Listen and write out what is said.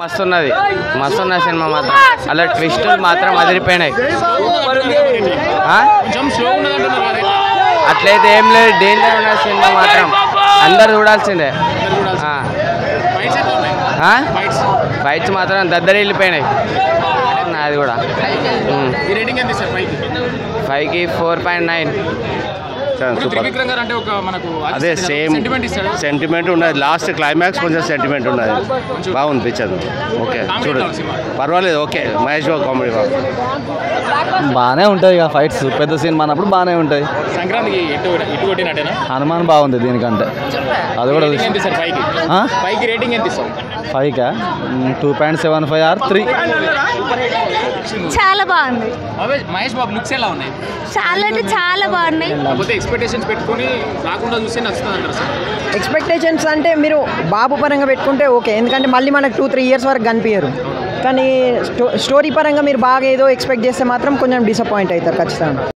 మస్తున్న cinema మాత్రం అలా ట్విస్టులు మాత్రం అదిరిపోయినాయి. అట్లయితే ఏం లేదు, డేంజర్ ఉన్న సినిమా మాత్రం అందరు చూడాల్సిందే. ఫైట్స్ మాత్రం దద్దరి వెళ్ళిపోయినాయి. అది కూడా 5కి 4.9. అదే సేమ్ సెంటిమెంట్ ఉన్నది. లాస్ట్ క్లైమాక్స్ కొంచెం సెంటిమెంట్ ఉన్నది. బాగుంది పిక్చర్. ఓకే చూడండి, పర్వాలేదు. ఓకే మహేష్ బాబు కామెడీ బాగానే ఉంటాయి. ఇక ఫైట్స్ పెద్ద సినిమా అన్నప్పుడు బాగానే ఉంటాయి. హనుమాన్ బాగుంది దీనికంటే. అది కూడా 5కా 2.75 ఆర్ 3. చాలా బాగుంది. మహేష్ బాబు లుక్స్ ఎలా ఉన్నాయి? చాలా అంటే చాలా బాగున్నాయి. ఎక్స్పెక్టేషన్స్ పెట్టుకొని రాకుండా చూస్తే నచ్చుతుంది. ఎక్స్పెక్టేషన్స్ అంటే మీరు బాబు పరంగా పెట్టుకుంటే ఓకే, ఎందుకంటే మళ్ళీ మనకు 2-3 ఇయర్స్ వరకు కనిపించరు. కానీ స్టోరీ పరంగా మీరు బాగా ఏదో ఎక్స్పెక్ట్ చేస్తే మాత్రం కొంచెం డిసప్పాయింట్ అవుతారు ఖచ్చితంగా.